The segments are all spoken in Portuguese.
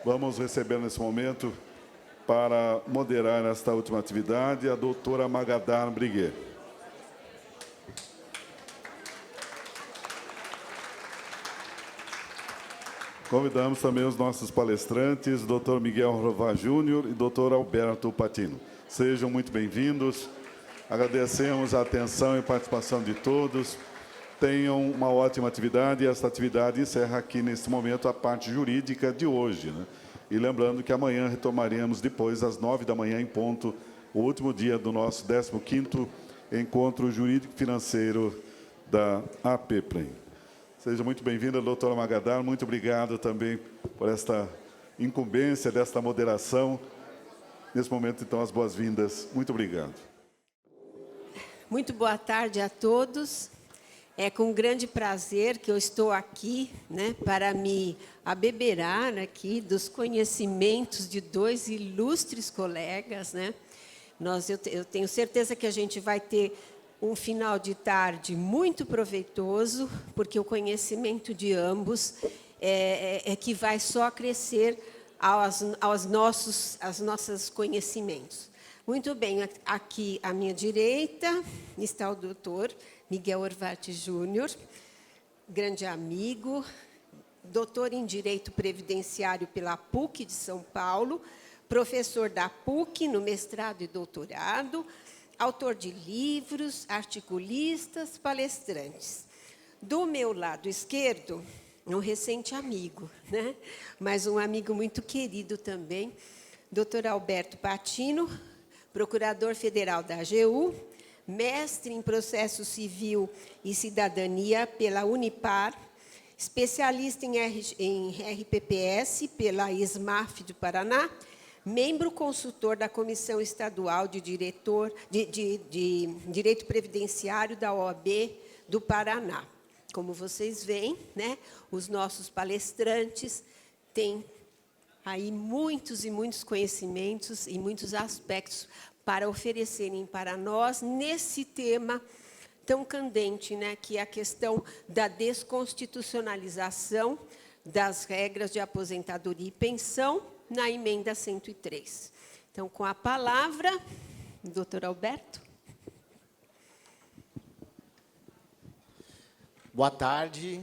Vamos receber nesse momento, para moderar esta última atividade, a doutora Magadar Briguet. Convidamos também os nossos palestrantes, Dr. Miguel Rová Júnior e Dr. Alberto Patino. Sejam muito bem-vindos. Agradecemos a atenção e participação de todos. Tenham uma ótima atividade. Esta atividade encerra aqui, neste momento, a parte jurídica de hoje, né? E lembrando que amanhã retomaremos, depois, às 9 da manhã, em ponto, o último dia do nosso 15º Encontro Jurídico-Financeiro da APPLEM. Seja muito bem-vinda, doutora Magadar. Muito obrigado também por esta incumbência, desta moderação. Nesse momento, então, as boas-vindas. Muito obrigado. Muito boa tarde a todos. É com grande prazer que eu estou aqui, né, para me abeberar aqui dos conhecimentos de dois ilustres colegas, né? Eu tenho certeza que a gente vai ter um final de tarde muito proveitoso, porque o conhecimento de ambos é que vai só crescer aos nossos conhecimentos. Muito bem, aqui à minha direita está o doutor Miguel Orvati Júnior, grande amigo, doutor em Direito Previdenciário pela PUC de São Paulo, professor da PUC no mestrado e doutorado, autor de livros, articulistas, palestrantes. Do meu lado esquerdo, um recente amigo, né? Mas um amigo muito querido também, doutor Alberto Patino, procurador federal da AGU, mestre em Processo Civil e Cidadania pela Unipar, especialista em RPPS pela ISMAF do Paraná, membro consultor da Comissão Estadual de Direito Previdenciário da OAB do Paraná. Como vocês veem, né, os nossos palestrantes têm aí muitos e muitos conhecimentos e muitos aspectos para oferecerem para nós nesse tema tão candente, né, que é a questão da desconstitucionalização das regras de aposentadoria e pensão na emenda 103. Então, com a palavra, doutor Alberto. Boa tarde.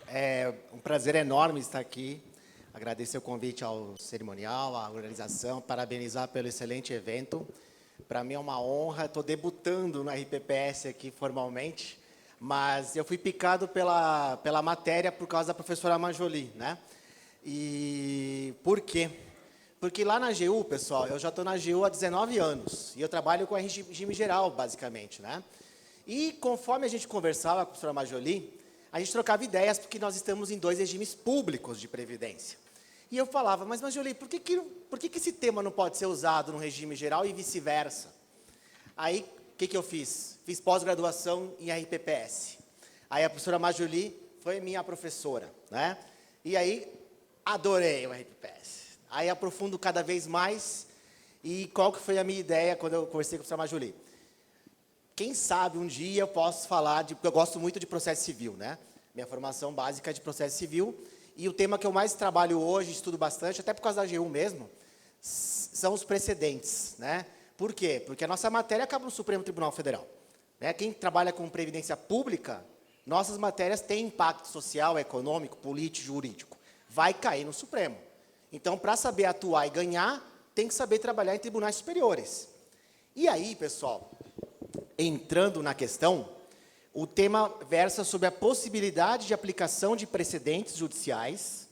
É um prazer enorme estar aqui. Agradecer o convite ao cerimonial, à organização, parabenizar pelo excelente evento. Para mim é uma honra, estou debutando no RPPS aqui formalmente, mas eu fui picado pela matéria por causa da professora Manjoli, né? E por quê? Porque lá na AGU, pessoal, eu já estou na AGU há 19 anos, e eu trabalho com regime geral, basicamente, né? E conforme a gente conversava com a professora Manjoli, a gente trocava ideias, porque nós estamos em 2 regimes públicos de previdência. E eu falava, mas Manjoli, por que esse tema não pode ser usado no regime geral e vice-versa? Aí, o que eu fiz? Fiz pós-graduação em RPPS. Aí a professora Manjoli foi minha professora, né? E aí, adorei o RPPS. Aí aprofundo cada vez mais. E qual que foi a minha ideia quando eu conversei com a professora Manjoli? Quem sabe um dia eu posso falar porque eu gosto muito de processo civil, né? Minha formação básica é de processo civil. E o tema que eu mais trabalho hoje, estudo bastante, até por causa da AGU mesmo, são os precedentes, né? Por quê? Porque a nossa matéria acaba no Supremo Tribunal Federal, né? Quem trabalha com previdência pública, nossas matérias têm impacto social, econômico, político, jurídico. Vai cair no Supremo. Então, para saber atuar e ganhar, tem que saber trabalhar em tribunais superiores. E aí, pessoal, entrando na questão, o tema versa sobre a possibilidade de aplicação de precedentes judiciais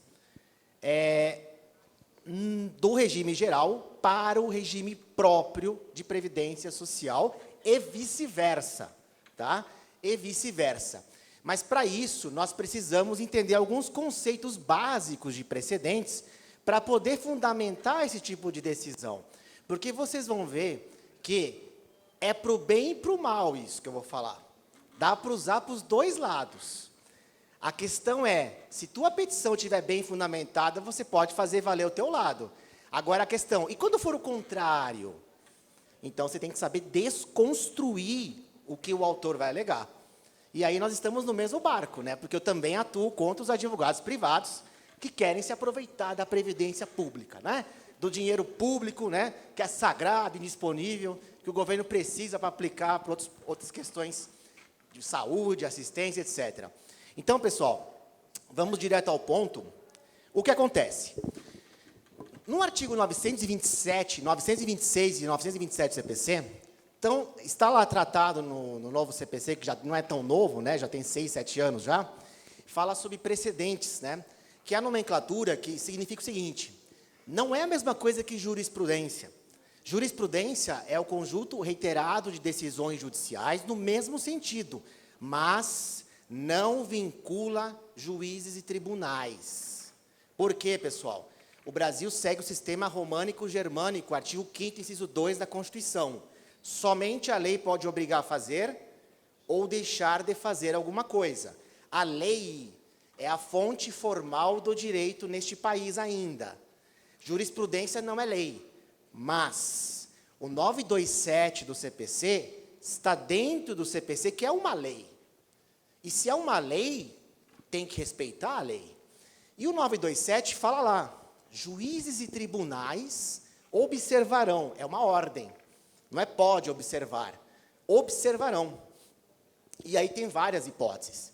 do regime geral para o regime próprio de previdência social e vice-versa, tá? E vice-versa. Mas, para isso, nós precisamos entender alguns conceitos básicos de precedentes para poder fundamentar esse tipo de decisão. Porque vocês vão ver que é para o bem e para o mal isso que eu vou falar. Dá para usar para os dois lados. A questão é, se tua petição estiver bem fundamentada, você pode fazer valer o teu lado. Agora a questão, e quando for o contrário? Então você tem que saber desconstruir o que o autor vai alegar. E aí nós estamos no mesmo barco, né? Porque eu também atuo contra os advogados privados que querem se aproveitar da previdência pública, né? Do dinheiro público, né? Que é sagrado, indisponível, que o governo precisa para aplicar para outras questões de saúde, assistência, etc. Então, pessoal, vamos direto ao ponto. O que acontece? No artigo 927, 926 e 927 do CPC, então, está lá tratado no novo CPC, que já não é tão novo, né, já tem 6, 7 anos já, fala sobre precedentes, né, que é a nomenclatura que significa o seguinte: não é a mesma coisa que jurisprudência. Jurisprudência é o conjunto reiterado de decisões judiciais no mesmo sentido, mas não vincula juízes e tribunais. Por quê, pessoal? O Brasil segue o sistema românico-germânico, artigo 5º, inciso 2 da Constituição. Somente a lei pode obrigar a fazer ou deixar de fazer alguma coisa. A lei é a fonte formal do direito neste país ainda. Jurisprudência não é lei, mas o 927 do CPC está dentro do CPC, que é uma lei. E se é uma lei, tem que respeitar a lei. E o 927 fala lá, juízes e tribunais observarão, é uma ordem. Não é pode observar, observarão. E aí tem várias hipóteses.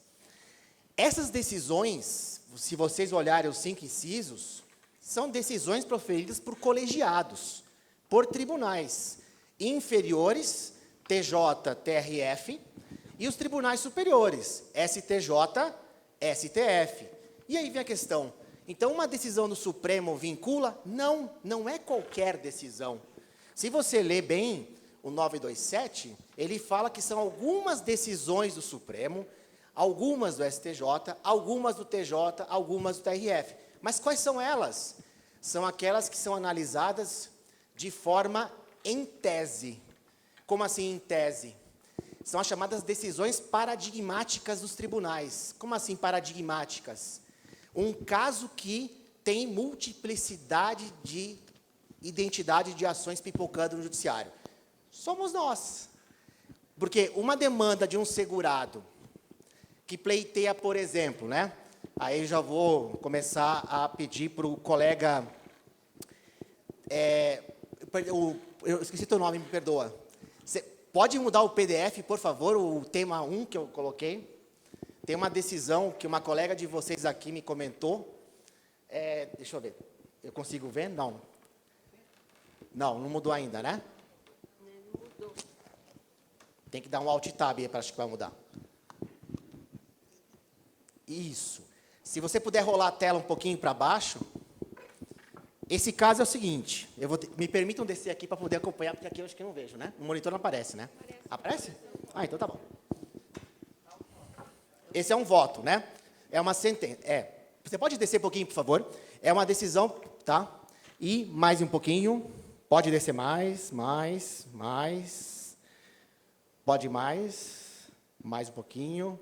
Essas decisões, se vocês olharem os 5 incisos, são decisões proferidas por colegiados, por tribunais inferiores, TJ, TRF, e os tribunais superiores, STJ, STF. E aí vem a questão, então uma decisão do Supremo vincula? Não, não é qualquer decisão. Se você ler bem o 927, ele fala que são algumas decisões do Supremo, algumas do STJ, algumas do TJ, algumas do TRF. Mas quais são elas? São aquelas que são analisadas de forma em tese. Como assim em tese? São as chamadas decisões paradigmáticas dos tribunais. Como assim paradigmáticas? Um caso que tem multiplicidade de identidade de ações pipocando no judiciário. Somos nós. Porque uma demanda de um segurado que pleiteia, por exemplo, né? Aí eu já vou começar a pedir para o colega... eu esqueci teu nome, me perdoa. Você pode mudar o PDF, por favor, o tema 1 que eu coloquei? Tem uma decisão que uma colega de vocês aqui me comentou. Deixa eu ver. Eu consigo ver? Não. Não mudou ainda, né? Não mudou. Tem que dar um Alt Tab aí para acho que vai mudar. Isso. Se você puder rolar a tela um pouquinho para baixo. Esse caso é o seguinte. Me permitam descer aqui para poder acompanhar, porque aqui eu acho que não vejo, né? No monitor não aparece, né? Aparece? Ah, então tá bom. Esse é um voto, né? É uma sentença. Você pode descer um pouquinho, por favor? É uma decisão, tá? E mais um pouquinho. Pode descer mais. Pode mais um pouquinho.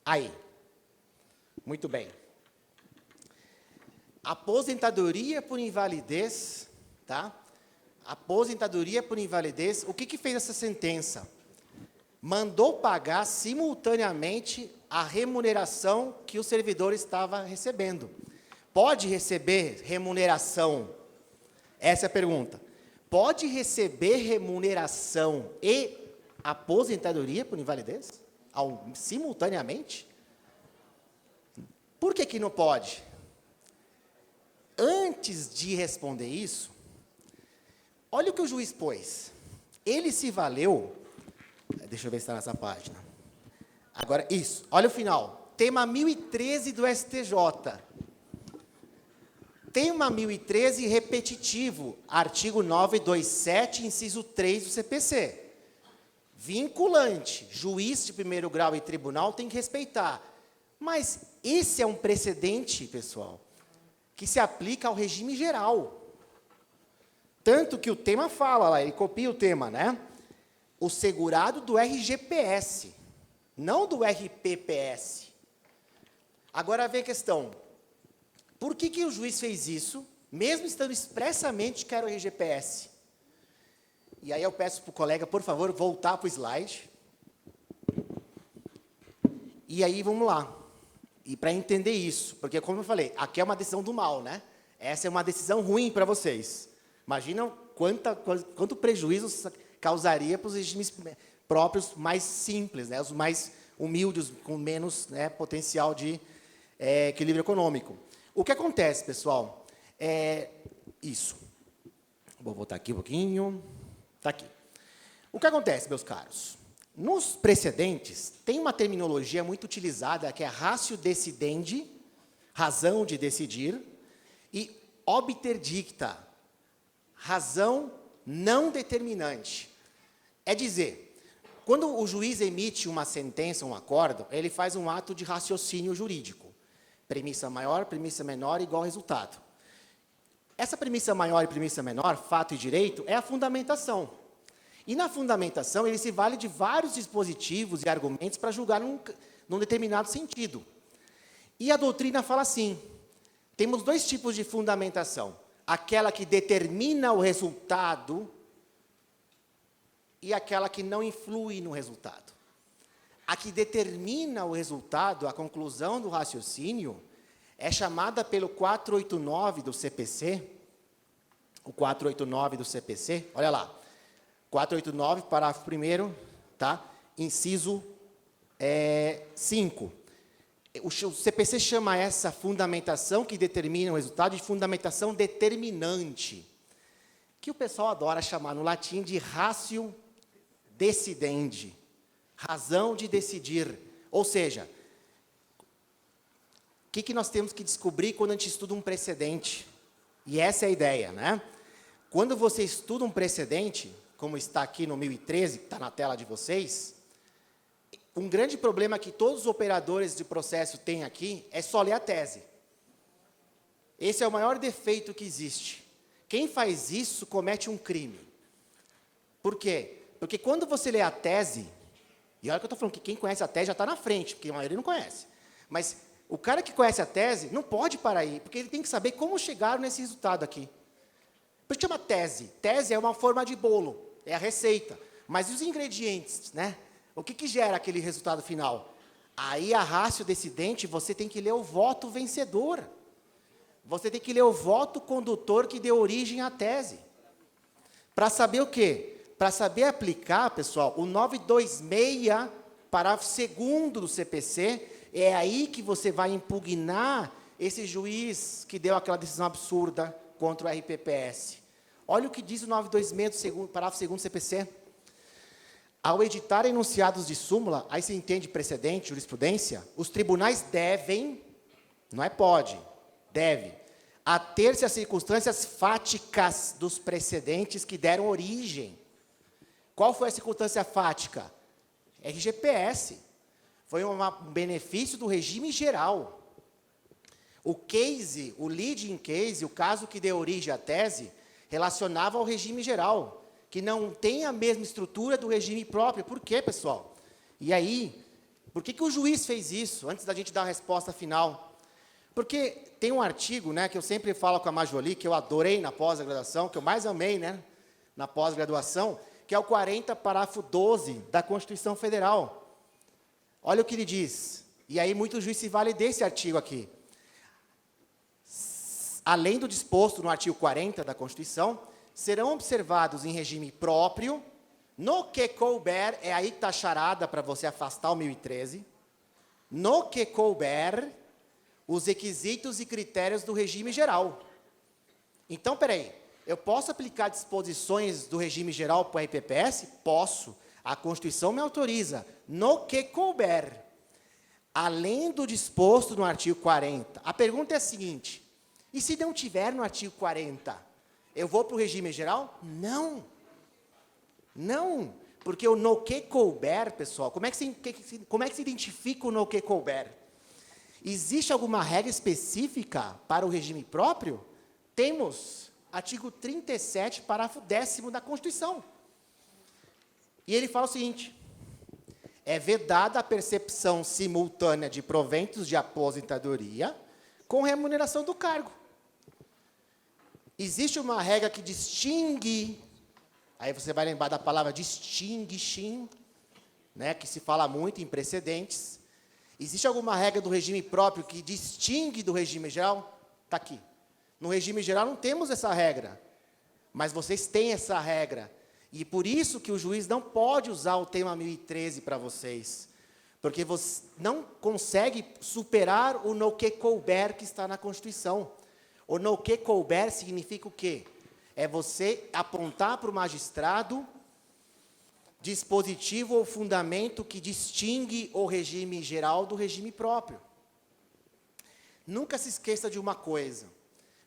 Aí. Muito bem. Aposentadoria por invalidez, tá? Aposentadoria por invalidez. O que fez essa sentença? Mandou pagar simultaneamente a remuneração que o servidor estava recebendo. Pode receber remuneração? Essa é a pergunta. Pode receber remuneração e aposentadoria por invalidez? Simultaneamente? Por que não pode? Antes de responder isso, olha o que o juiz pôs. Ele se valeu... Deixa eu ver se está nessa página. Agora, isso. Olha o final. Tema 1013 do STJ. Tema 1013 repetitivo. Artigo 927, inciso 3 do CPC. Vinculante. Juiz de primeiro grau e tribunal tem que respeitar. Mas esse é um precedente, pessoal, que se aplica ao regime geral. Tanto que o tema fala lá, ele copia o tema, né? O segurado do RGPS, não do RPPS. Agora vem a questão. Por que o juiz fez isso, mesmo estando expressamente que era o RGPS? E aí eu peço para o colega, por favor, voltar para o slide. E aí, vamos lá. E para entender isso, porque como eu falei, aqui é uma decisão do mal, né? Essa é uma decisão ruim para vocês. Imagina quanto prejuízo causaria para os regimes próprios mais simples, né? Os mais humildes, com menos, né, potencial de equilíbrio econômico. O que acontece, pessoal, é isso. Vou voltar aqui um pouquinho. Está aqui. O que acontece, meus caros? Nos precedentes, tem uma terminologia muito utilizada, que é ratio decidendi, razão de decidir, e obter dicta, razão não determinante. É dizer, quando o juiz emite uma sentença, um acórdão, ele faz um ato de raciocínio jurídico. Premissa maior, premissa menor, igual resultado. Essa premissa maior e premissa menor, fato e direito, é a fundamentação. E na fundamentação, ele se vale de vários dispositivos e argumentos para julgar num determinado sentido. E a doutrina fala assim, temos dois tipos de fundamentação. Aquela que determina o resultado e aquela que não influi no resultado. A que determina o resultado, a conclusão do raciocínio, é chamada pelo 489 do CPC, o 489 do CPC, olha lá, 489, parágrafo 1º, tá? Inciso 5. O CPC chama essa fundamentação que determina o resultado de fundamentação determinante, que o pessoal adora chamar no latim de ratio decidendi, razão de decidir. Ou seja, o que nós temos que descobrir quando a gente estuda um precedente? E essa é a ideia, né? Quando você estuda um precedente, como está aqui no 1013, que está na tela de vocês, um grande problema que todos os operadores de processo têm aqui é só ler a tese. Esse é o maior defeito que existe. Quem faz isso comete um crime. Por quê? Porque quando você lê a tese, e olha que eu estou falando que quem conhece a tese já está na frente, porque a maioria não conhece. Mas o cara que conhece a tese não pode parar aí, porque ele tem que saber como chegaram nesse resultado aqui. Por isso chama tese. Tese é uma forma de bolo, é a receita. Mas e os ingredientes, né? O que gera aquele resultado final? Aí a ratio decidente, você tem que ler o voto vencedor. Você tem que ler o voto condutor que deu origem à tese. Para saber o quê? Para saber aplicar, pessoal, o 926, parágrafo 2º do CPC, é aí que você vai impugnar esse juiz que deu aquela decisão absurda contra o RPPS. Olha o que diz o 926, parágrafo 2º do CPC. Ao editar enunciados de súmula, aí se entende precedente, jurisprudência, os tribunais devem, não é pode, deve, ater-se às circunstâncias fáticas dos precedentes que deram origem. Qual foi a circunstância fática? RGPS. Foi um benefício do regime geral. O case, o leading case, o caso que deu origem à tese, relacionava ao regime geral, que não tem a mesma estrutura do regime próprio. Por quê, pessoal? E aí, por que o juiz fez isso, antes da gente dar a resposta final? Porque tem um artigo, né, que eu sempre falo com a Majoli, que eu adorei na pós-graduação, que eu mais amei, né, na pós-graduação, que é o 40, parágrafo 12 da Constituição Federal. Olha o que ele diz. E aí, muito juiz se vale desse artigo aqui. Além do disposto no artigo 40 da Constituição, serão observados em regime próprio, no que couber, é aí que está a charada para você afastar o 1013, no que couber, os requisitos e critérios do regime geral. Então, peraí, eu posso aplicar disposições do regime geral para o RPPS? Posso. A Constituição me autoriza, no que couber, além do disposto no artigo 40. A pergunta é a seguinte, e se não tiver no artigo 40, eu vou para o regime geral? Não. Não, porque o no que couber, pessoal, como é que se identifica o no que couber? Existe alguma regra específica para o regime próprio? Temos, artigo 37, parágrafo 10º da Constituição. E ele fala o seguinte, é vedada a percepção simultânea de proventos de aposentadoria com remuneração do cargo. Existe uma regra que distingue, aí você vai lembrar da palavra distinguishing, né, que se fala muito em precedentes. Existe alguma regra do regime próprio que distingue do regime geral? Está aqui. No regime geral não temos essa regra, mas vocês têm essa regra. E por isso que o juiz não pode usar o tema 1013 para vocês, porque você não consegue superar o no que couber que está na Constituição. O no que couber significa o quê? É você apontar para o magistrado dispositivo ou fundamento que distingue o regime geral do regime próprio. Nunca se esqueça de uma coisa.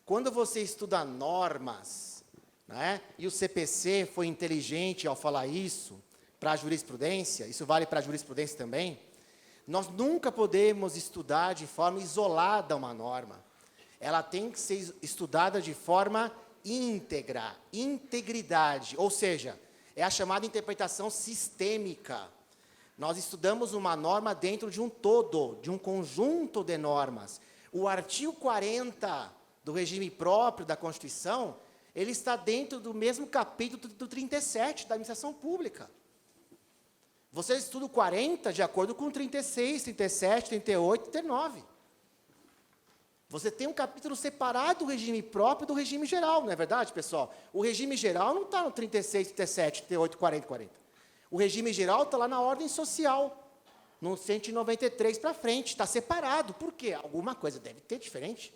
Quando você estuda normas, né, e o CPC foi inteligente ao falar isso para a jurisprudência, isso vale para a jurisprudência também, nós nunca podemos estudar de forma isolada uma norma. Ela tem que ser estudada de forma íntegra, integridade, ou seja, é a chamada interpretação sistêmica. Nós estudamos uma norma dentro de um todo, de um conjunto de normas. O artigo 40 do regime próprio da Constituição, ele está dentro do mesmo capítulo do 37 da administração pública. Você estuda o 40 de acordo com o 36, 37, 38, 39. Você tem um capítulo separado do regime próprio e do regime geral, não é verdade, pessoal? O regime geral não está no 36, 37, 38, 40, 40. O regime geral está lá na ordem social, no 193 para frente, está separado. Por quê? Alguma coisa deve ter diferente.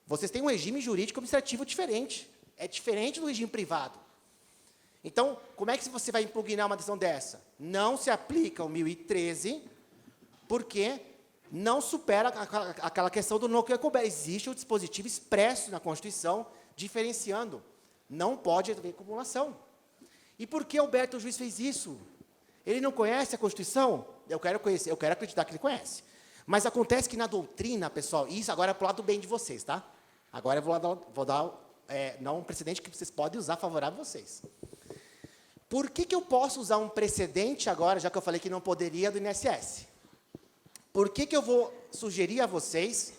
Vocês têm um regime jurídico administrativo diferente. É diferente do regime privado. Então, como é que você vai impugnar uma decisão dessa? Não se aplica o 1013, porque não supera aquela questão do no que couber. Existe um dispositivo expresso na Constituição, diferenciando. Não pode haver acumulação. E por que Alberto Juiz fez isso? Ele não conhece a Constituição? Eu quero conhecer, eu quero acreditar que ele conhece. Mas acontece que na doutrina, pessoal, isso agora é para o lado bem de vocês, tá? Agora eu vou dar não um precedente que vocês podem usar favorável a vocês. Por que eu posso usar um precedente agora, já que eu falei que não poderia, do INSS? Por que eu vou sugerir a vocês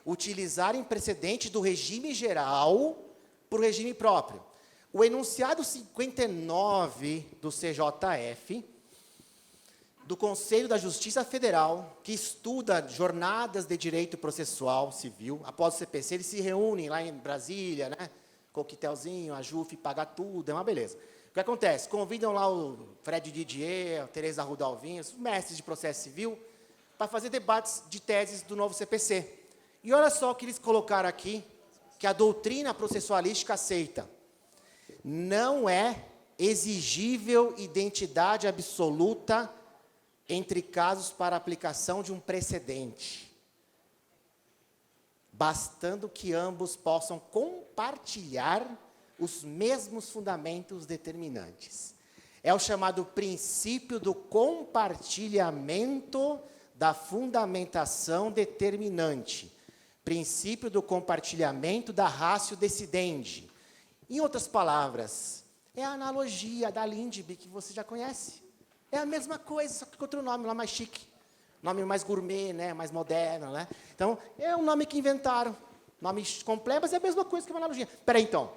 utilizarem precedente do regime geral para o regime próprio? O enunciado 59 do CJF, do Conselho da Justiça Federal, que estuda jornadas de direito processual civil, após o CPC, eles se reúnem lá em Brasília, né? Coquetelzinho, a JUF paga tudo, é uma beleza. O que acontece? Convidam lá o Fred Didier, a Tereza Rudalvinho, os mestres de processo civil, para fazer debates de teses do novo CPC. E olha só o que eles colocaram aqui, que a doutrina processualística aceita. Não é exigível identidade absoluta entre casos para aplicação de um precedente, bastando que ambos possam compartilhar os mesmos fundamentos determinantes. É o chamado princípio do compartilhamento da fundamentação determinante, princípio do compartilhamento da ratio decidendi. Em outras palavras, é a analogia da Lindbe, que você já conhece. É a mesma coisa, só que com outro nome lá mais chique. Nome mais gourmet, né? Mais moderno, né? Então, é um nome que inventaram. Nome completo, mas é a mesma coisa que uma analogia. Espera aí, então.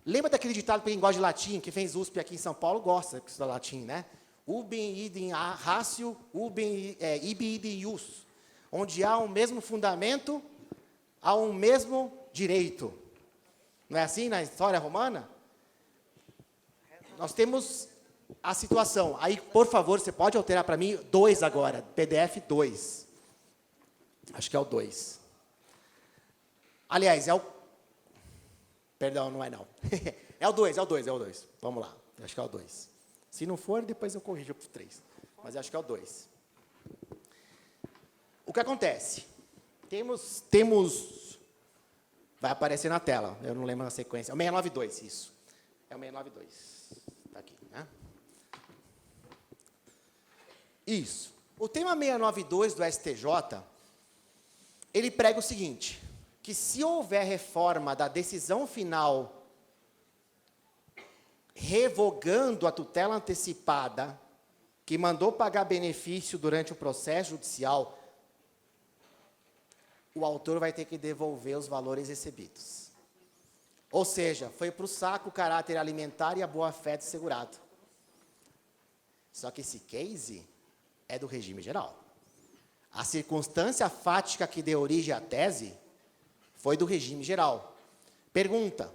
Lembra daquele ditado para quem gosta de latim, que fez USP aqui em São Paulo, gosta de estudar latim, né? Ubi idem ratio, ibi idem ius. Onde há um mesmo fundamento, há um mesmo direito. Não é assim na história romana? Nós temos a situação. Aí, por favor, você pode alterar para mim 2 agora, PDF 2. Acho que é o 2. Aliás, é o... Perdão, não é não. É o 2. Vamos lá, acho que é o 2. Se não for, depois eu corrijo para o 3. Mas acho que é o 2. O que acontece? Temos... Vai aparecer na tela, eu não lembro a sequência. É o 692, isso. É o 692. Está aqui, né? Isso. O tema 692 do STJ, ele prega o seguinte, que se houver reforma da decisão final revogando a tutela antecipada, que mandou pagar benefício durante o processo judicial, o autor vai ter que devolver os valores recebidos. Ou seja, foi para o saco o caráter alimentar e a boa-fé do segurado. Só que esse case é do regime geral. A circunstância fática que deu origem à tese foi do regime geral. Pergunta,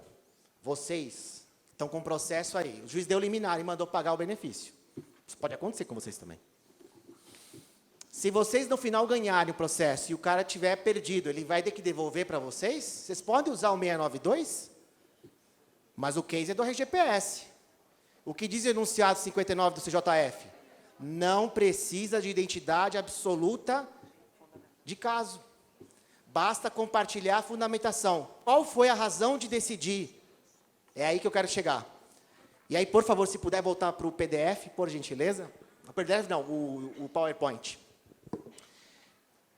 vocês estão com processo aí, o juiz deu liminar e mandou pagar o benefício. Isso pode acontecer com vocês também. Se vocês no final ganharem o processo e o cara tiver perdido, ele vai ter que devolver para vocês? Vocês podem usar o 692? Mas o case é do RGPS. O que diz o enunciado 59 do CJF? Não precisa de identidade absoluta de caso. Basta compartilhar a fundamentação. Qual foi a razão de decidir? É aí que eu quero chegar. E aí, por favor, se puder voltar para o PDF, por gentileza. O PDF não, o PowerPoint.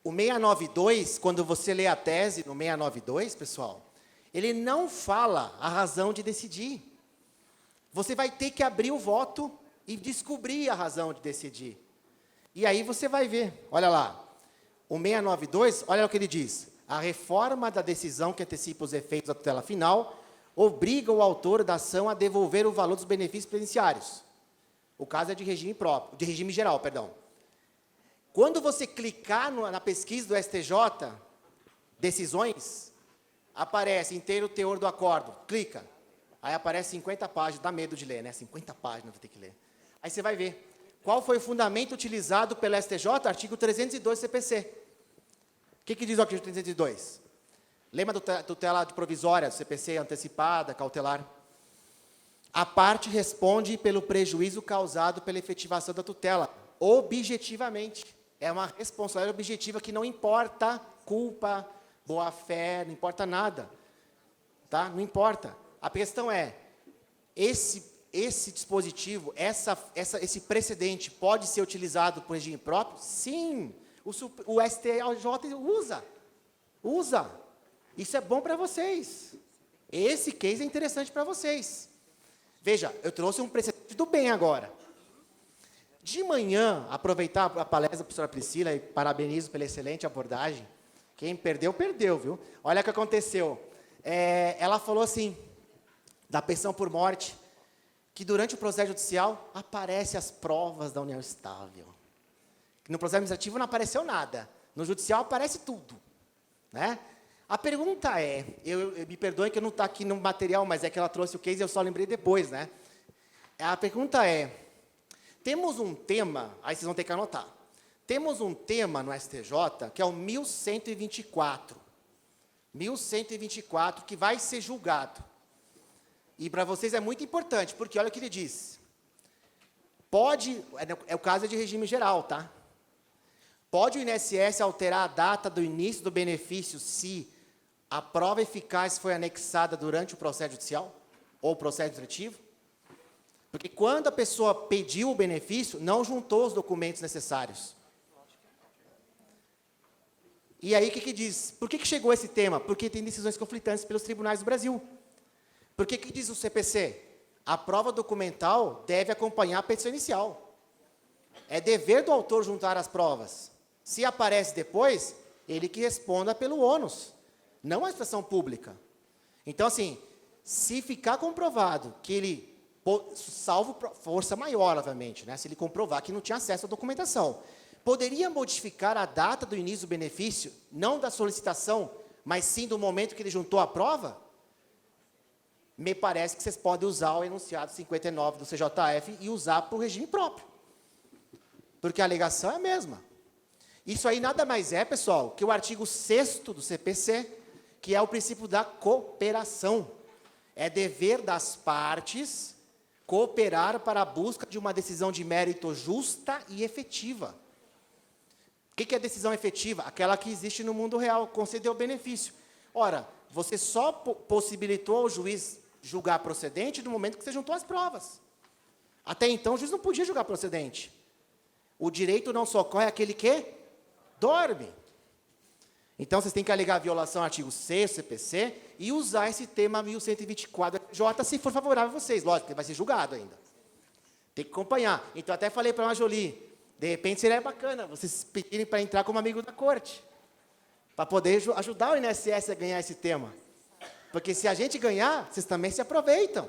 O 692, quando você lê a tese no 692, pessoal, ele não fala a razão de decidir. Você vai ter que abrir o voto e descobrir a razão de decidir. E aí você vai ver, olha lá, o 692, olha o que ele diz. A reforma da decisão que antecipa os efeitos da tutela final obriga o autor da ação a devolver o valor dos benefícios previdenciários. O caso é de regime próprio, de regime geral, perdão. Quando você clicar na pesquisa do STJ, decisões, aparece inteiro teor do acordo. Clica. Aí aparece 50 páginas, dá medo de ler, né? 50 páginas vou ter que ler. Aí você vai ver. Qual foi o fundamento utilizado pelo STJ? Artigo 302 CPC. O que diz o artigo 302? Lembra da tutela provisória, do CPC, antecipada, cautelar? A parte responde pelo prejuízo causado pela efetivação da tutela, objetivamente. É uma responsabilidade objetiva que não importa culpa, boa-fé, não importa nada. Tá? Não importa. A questão é, esse dispositivo, esse precedente pode ser utilizado por regime próprio? Sim. O STJ usa. Isso é bom para vocês. Esse case é interessante para vocês. Veja, eu trouxe um precedente do bem agora. De manhã, aproveitar a palestra da professora Priscila e parabenizo pela excelente abordagem. Quem perdeu, perdeu, viu? Olha o que aconteceu. Ela falou assim, da pensão por morte, que durante o processo judicial aparecem as provas da união estável. No processo administrativo não apareceu nada. No judicial aparece tudo. Né? A pergunta é, me perdoem que eu não estou aqui no material, mas é que ela trouxe o case e eu só lembrei depois. Né? A pergunta é, temos um tema, aí vocês vão ter que anotar. Temos um tema no STJ, que é o 1124. 1124, que vai ser julgado. E para vocês é muito importante, porque olha o que ele diz. O caso de regime geral, tá? Pode o INSS alterar a data do início do benefício se a prova eficaz foi anexada durante o processo judicial? Ou o processo administrativo? Porque quando a pessoa pediu o benefício, não juntou os documentos necessários. E aí, o que diz? Por que chegou esse tema? Porque tem decisões conflitantes pelos tribunais do Brasil. Por que diz o CPC? A prova documental deve acompanhar a petição inicial. É dever do autor juntar as provas. Se aparece depois, ele que responda pelo ônus, não a expressão pública. Então, assim, se ficar comprovado que ele, salvo força maior, obviamente, né, se ele comprovar que não tinha acesso à documentação, poderia modificar a data do início do benefício, não da solicitação, mas sim do momento que ele juntou a prova? Me parece que vocês podem usar o enunciado 59 do CJF e usar para o regime próprio. Porque a alegação é a mesma. Isso aí nada mais é, pessoal, que o artigo 6º do CPC, que é o princípio da cooperação. É dever das partes cooperar para a busca de uma decisão de mérito justa e efetiva. O que é decisão efetiva? Aquela que existe no mundo real, concedeu o benefício. Ora, você só possibilitou ao juiz julgar procedente no momento que você juntou as provas. Até então, o juiz não podia julgar procedente. O direito não socorre aquele que dorme. Então, vocês têm que alegar a violação ao artigo 6º CPC e usar esse tema 1124 J, se for favorável a vocês. Lógico, ele vai ser julgado ainda. Tem que acompanhar. Então, até falei para a Jolie, de repente seria bacana vocês pedirem para entrar como amigo da corte, para poder ajudar o INSS a ganhar esse tema. Porque se a gente ganhar, vocês também se aproveitam.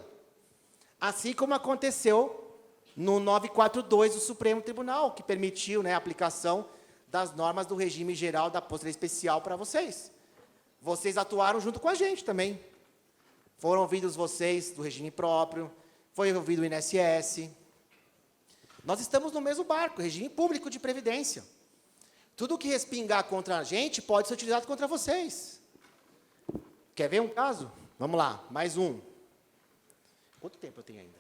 Assim como aconteceu no 942 do Supremo Tribunal, que permitiu, né, a aplicação das normas do regime geral da aposentadoria especial para vocês. Vocês atuaram junto com a gente também. Foram ouvidos vocês do regime próprio, foi ouvido o INSS. Nós estamos no mesmo barco, regime público de previdência. Tudo que respingar contra a gente pode ser utilizado contra vocês. Quer ver um caso? Vamos lá, mais um. Quanto tempo eu tenho ainda?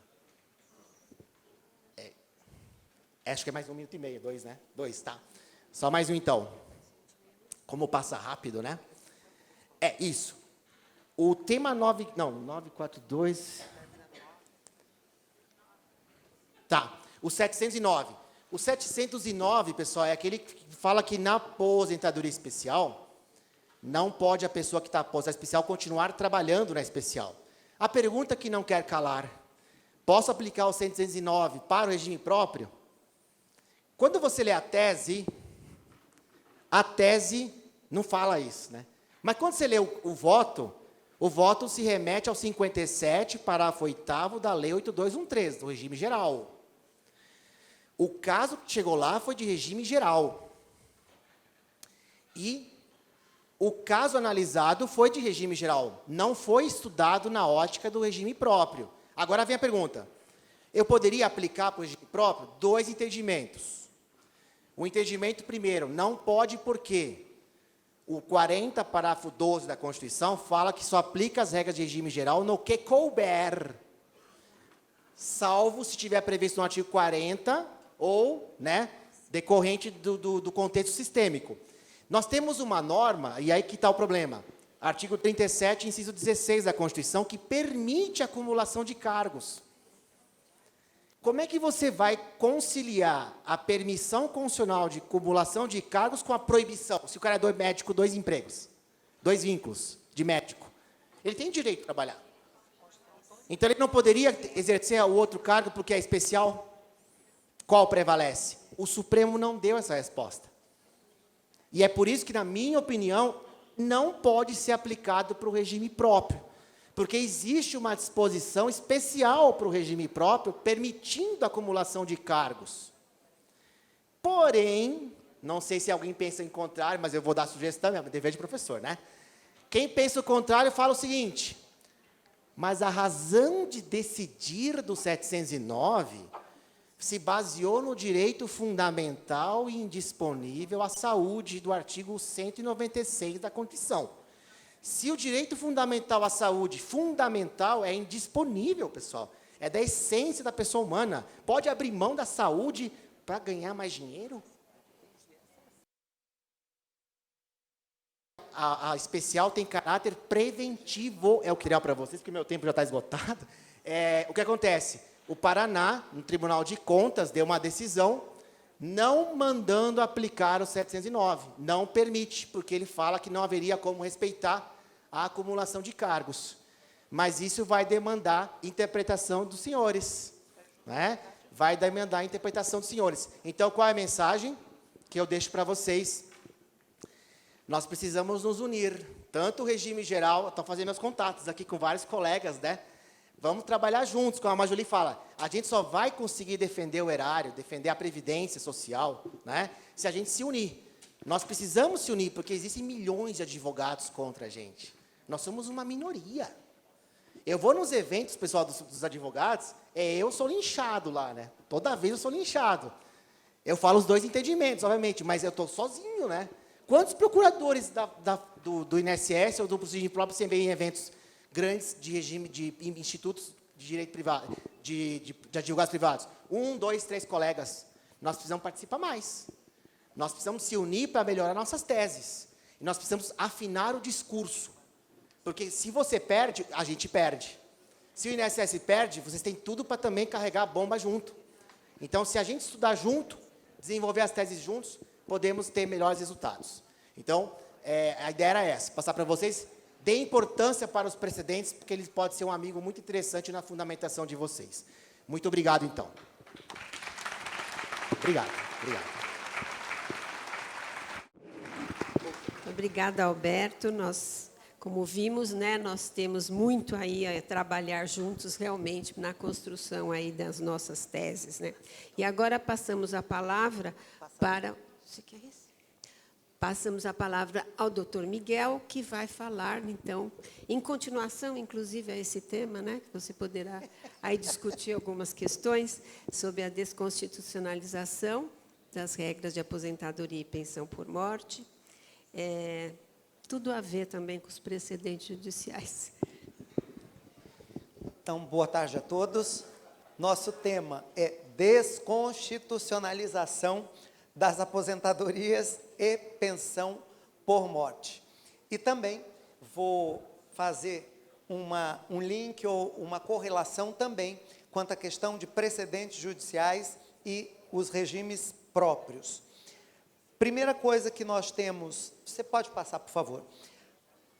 Acho que é mais 1 minuto e meio, 2, né? 2, tá. Só mais um, então. Como passa rápido, né? É isso. O tema 942... Tá, o 709. O 709, pessoal, é aquele que fala que na aposentadoria especial, não pode a pessoa que está aposentada especial continuar trabalhando na especial. A pergunta que não quer calar, posso aplicar o 709 para o regime próprio? Quando você lê a tese não fala isso, né? Mas quando você lê o voto se remete ao 57, parágrafo 8º da Lei 8213, do regime geral. O caso que chegou lá foi de regime geral. E o caso analisado foi de regime geral, não foi estudado na ótica do regime próprio. Agora vem a pergunta. Eu poderia aplicar para o regime próprio 2 entendimentos. O entendimento primeiro, não pode porque o 40, parágrafo 12 da Constituição, fala que só aplica as regras de regime geral no que couber, salvo se estiver previsto no artigo 40 ou, né, decorrente do contexto sistêmico. Nós temos uma norma, e aí que está o problema, artigo 37, inciso 16 da Constituição, que permite a acumulação de cargos. Como é que você vai conciliar a permissão constitucional de acumulação de cargos com a proibição? Se o cara é médico, 2 empregos, 2 vínculos de médico. Ele tem direito de trabalhar. Então, ele não poderia exercer o outro cargo porque é especial? Qual prevalece? O Supremo não deu essa resposta. E é por isso que, na minha opinião, não pode ser aplicado para o regime próprio. Porque existe uma disposição especial para o regime próprio, permitindo a acumulação de cargos. Porém, não sei se alguém pensa em contrário, mas eu vou dar sugestão, é dever de professor, né? Quem pensa o contrário fala o seguinte, mas a razão de decidir do 709 se baseou no direito fundamental e indisponível à saúde do artigo 196 da Constituição. Se o direito fundamental à saúde, fundamental, é indisponível, pessoal, é da essência da pessoa humana, pode abrir mão da saúde para ganhar mais dinheiro? A especial tem caráter preventivo, é o que eu queria para vocês, porque meu tempo já está esgotado. O que acontece? O Paraná, no Tribunal de Contas, deu uma decisão não mandando aplicar o 709. Não permite, porque ele fala que não haveria como respeitar a acumulação de cargos. Mas isso vai demandar interpretação dos senhores, né? Vai demandar a interpretação dos senhores. Então, qual é a mensagem que eu deixo para vocês? Nós precisamos nos unir. Tanto o regime geral, estou fazendo meus contatos aqui com vários colegas, né? Vamos trabalhar juntos, como a Majuli fala. A gente só vai conseguir defender o erário, defender a previdência social, né, se a gente se unir. Nós precisamos se unir, porque existem milhões de advogados contra a gente. Nós somos uma minoria. Eu vou nos eventos, pessoal, dos advogados, eu sou linchado lá, né? Toda vez eu sou linchado. Eu falo os 2 entendimentos, obviamente, mas eu estou sozinho, né? Quantos procuradores do INSS ou do regime próprio você vê em eventos grandes de regime de institutos de direito privado, de advogados privados? 1, 2, 3 colegas. Nós precisamos participar mais. Nós precisamos se unir para melhorar nossas teses. E nós precisamos afinar o discurso. Porque se você perde, a gente perde. Se o INSS perde, vocês têm tudo para também carregar a bomba junto. Então, se a gente estudar junto, desenvolver as teses juntos, podemos ter melhores resultados. Então, a ideia era essa, passar para vocês. Dê importância para os precedentes, porque eles podem ser um amigo muito interessante na fundamentação de vocês. Muito obrigado, então. Obrigado. Obrigada, Alberto. Nós, como vimos, né, nós temos muito aí a trabalhar juntos, realmente, na construção aí das nossas teses, né? E agora passamos a palavra para... Você quer esse? passamos a palavra ao doutor Miguel, que vai falar, então, em continuação, inclusive, a esse tema, né, que você poderá aí discutir algumas questões sobre a desconstitucionalização das regras de aposentadoria e pensão por morte, tudo a ver também com os precedentes judiciais. Então, boa tarde a todos. Nosso tema é desconstitucionalização das aposentadorias e pensão por morte. E também vou fazer um link ou uma correlação também quanto à questão de precedentes judiciais e os regimes próprios. Primeira coisa que nós temos, você pode passar, por favor.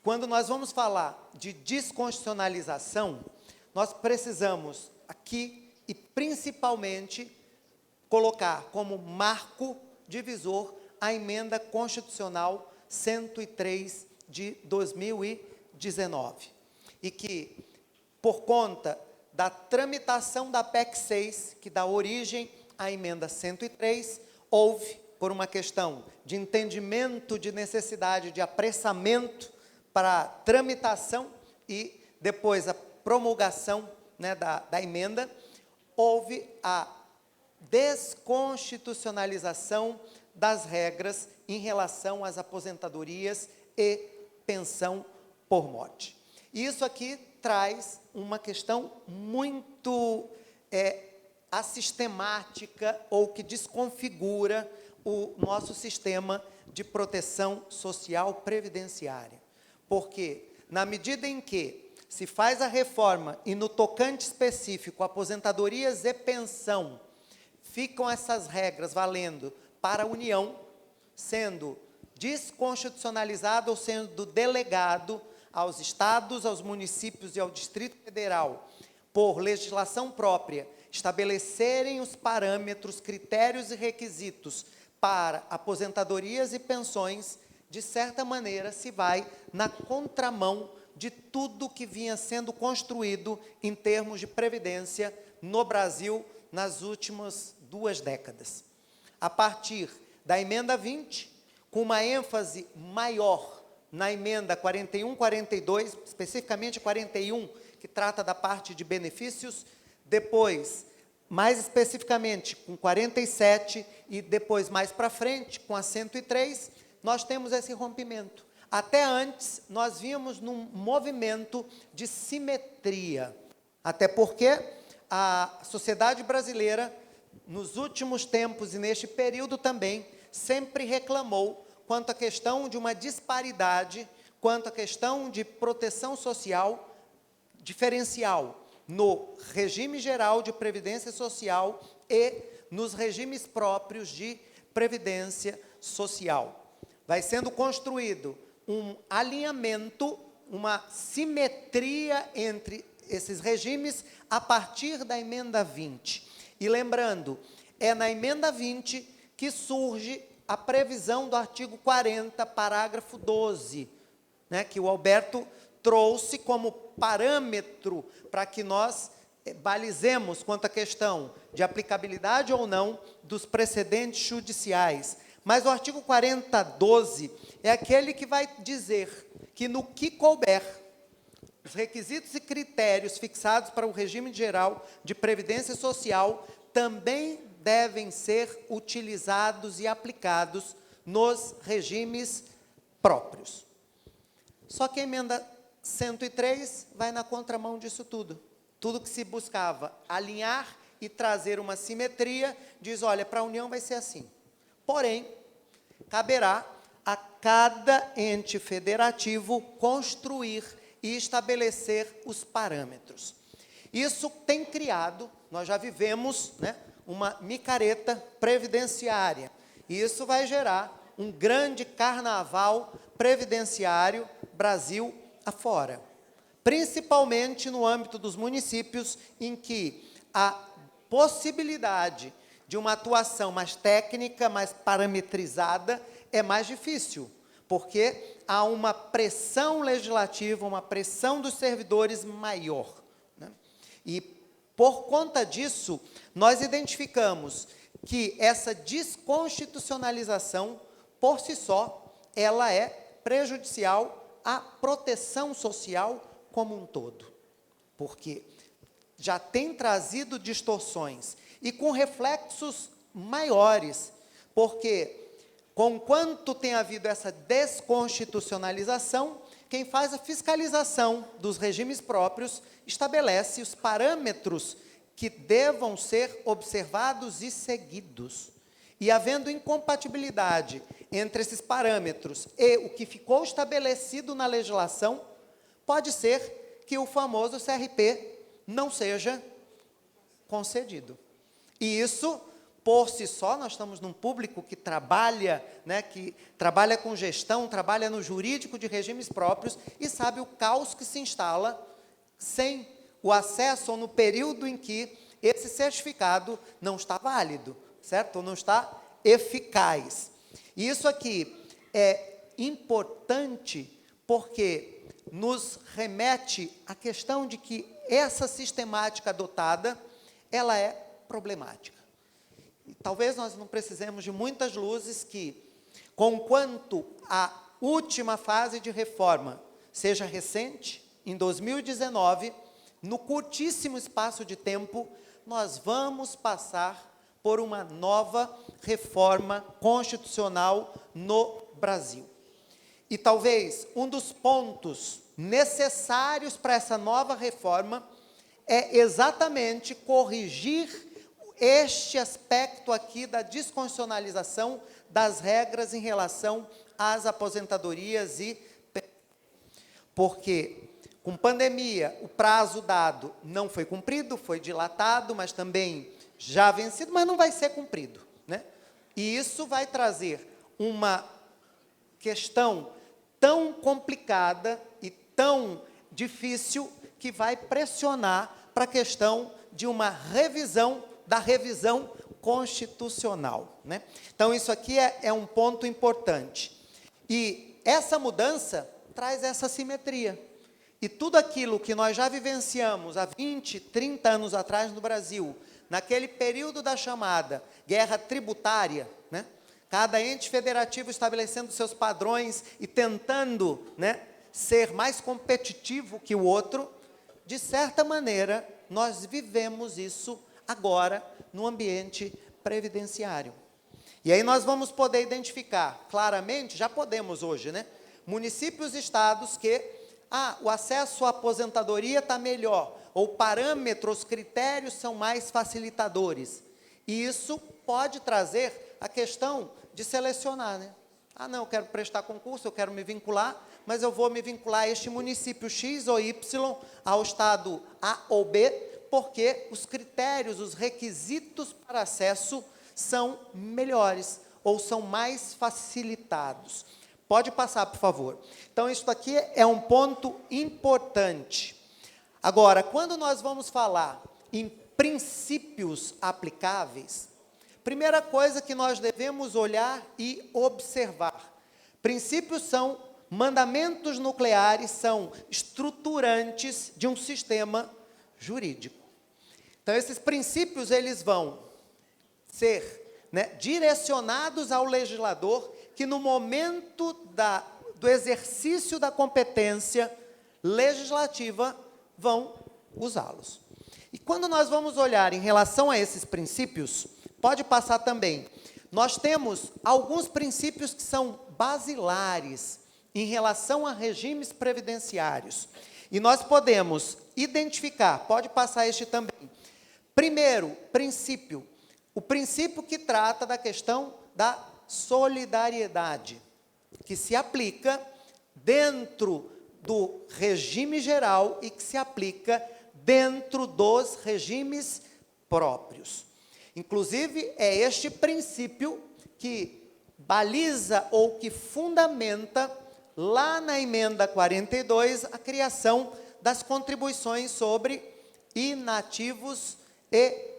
Quando nós vamos falar de desconstitucionalização, nós precisamos aqui e principalmente colocar como marco divisor a emenda constitucional 103 de 2019. E que, por conta da tramitação da PEC 6, que dá origem à emenda 103, houve, por uma questão de entendimento de necessidade de apressamento para a tramitação e depois a promulgação, né, da emenda, houve a desconstitucionalização das regras em relação às aposentadorias e pensão por morte. Isso aqui traz uma questão muito assistemática ou que desconfigura o nosso sistema de proteção social previdenciária. Porque, na medida em que se faz a reforma e no tocante específico, aposentadorias e pensão, ficam essas regras valendo para a União, sendo desconstitucionalizado ou sendo delegado aos estados, aos municípios e ao Distrito Federal, por legislação própria, estabelecerem os parâmetros, critérios e requisitos para aposentadorias e pensões, de certa maneira se vai na contramão de tudo que vinha sendo construído em termos de previdência no Brasil nas últimas 2 décadas. A partir da emenda 20, com uma ênfase maior na emenda 41, 42, especificamente 41, que trata da parte de benefícios, depois, mais especificamente, com 47, e depois, mais para frente, com a 103, nós temos esse rompimento. Até antes, nós vínhamos num movimento de simetria, até porque a sociedade brasileira, nos últimos tempos e neste período também, sempre reclamou quanto à questão de uma disparidade, quanto à questão de proteção social diferencial no regime geral de previdência social e nos regimes próprios de previdência social. Vai sendo construído um alinhamento, uma simetria entre esses regimes a partir da emenda 20. E lembrando, é na emenda 20 que surge a previsão do artigo 40, parágrafo 12, né, que o Alberto trouxe como parâmetro para que nós balizemos quanto à questão de aplicabilidade ou não dos precedentes judiciais. Mas o artigo 40, 12, é aquele que vai dizer que no que couber, os requisitos e critérios fixados para o regime geral de previdência social também devem ser utilizados e aplicados nos regimes próprios. Só que a emenda 103 vai na contramão disso tudo. Tudo que se buscava alinhar e trazer uma simetria, diz, olha, para a União vai ser assim. Porém, caberá a cada ente federativo construir e estabelecer os parâmetros. Isso tem criado, nós já vivemos, né, uma micareta previdenciária. E isso vai gerar um grande carnaval previdenciário Brasil afora. Principalmente no âmbito dos municípios, em que a possibilidade de uma atuação mais técnica, mais parametrizada, é mais difícil, porque há uma pressão legislativa, uma pressão dos servidores maior, né? E, por conta disso, nós identificamos que essa desconstitucionalização, por si só, ela é prejudicial à proteção social como um todo. Porque já tem trazido distorções e com reflexos maiores, porque conquanto tem havido essa desconstitucionalização, quem faz a fiscalização dos regimes próprios estabelece os parâmetros que devam ser observados e seguidos. E havendo incompatibilidade entre esses parâmetros e o que ficou estabelecido na legislação, pode ser que o famoso CRP não seja concedido. E isso, por si só, nós estamos num público que trabalha com gestão, trabalha no jurídico de regimes próprios e sabe o caos que se instala sem o acesso ou no período em que esse certificado não está válido, certo? Ou não está eficaz. E isso aqui é importante porque nos remete à questão de que essa sistemática adotada, ela é problemática. E talvez nós não precisemos de muitas luzes que, conquanto a última fase de reforma seja recente, em 2019, no curtíssimo espaço de tempo, nós vamos passar por uma nova reforma constitucional no Brasil. E talvez um dos pontos necessários para essa nova reforma é exatamente corrigir este aspecto aqui da desconstitucionalização das regras em relação às aposentadorias porque com pandemia o prazo dado não foi cumprido, foi dilatado, mas também já vencido, mas não vai ser cumprido, né? E isso vai trazer uma questão tão complicada e tão difícil que vai pressionar para a questão de uma revisão da revisão constitucional, né? Então, isso aqui é um ponto importante. E essa mudança traz essa simetria. E tudo aquilo que nós já vivenciamos há 20, 30 anos atrás no Brasil, naquele período da chamada guerra tributária, né? Cada ente federativo estabelecendo seus padrões e tentando, né, ser mais competitivo que o outro, de certa maneira, nós vivemos isso agora no ambiente previdenciário. E aí nós vamos poder identificar claramente, já podemos hoje, né, municípios e estados que o acesso à aposentadoria está melhor, ou parâmetros, critérios são mais facilitadores. E isso pode trazer a questão de selecionar, né? Não, eu quero prestar concurso, eu quero me vincular, mas eu vou me vincular a este município X ou Y, ao estado A ou B, porque os critérios, os requisitos para acesso são melhores, ou são mais facilitados. Pode passar, por favor. Então, isso aqui é um ponto importante. Agora, quando nós vamos falar em princípios aplicáveis, primeira coisa que nós devemos olhar e observar. Princípios são mandamentos nucleares, são estruturantes de um sistema jurídico. Então, esses princípios, eles vão ser, né, direcionados ao legislador, que no momento do exercício da competência legislativa, vão usá-los. E quando nós vamos olhar em relação a esses princípios, pode passar também, nós temos alguns princípios que são basilares em relação a regimes previdenciários. E nós podemos identificar, pode passar este também. Primeiro princípio, o princípio que trata da questão da solidariedade, que se aplica dentro do regime geral e que se aplica dentro dos regimes próprios. Inclusive, é este princípio que baliza ou que fundamenta, lá na emenda 42, a criação das contribuições sobre inativos e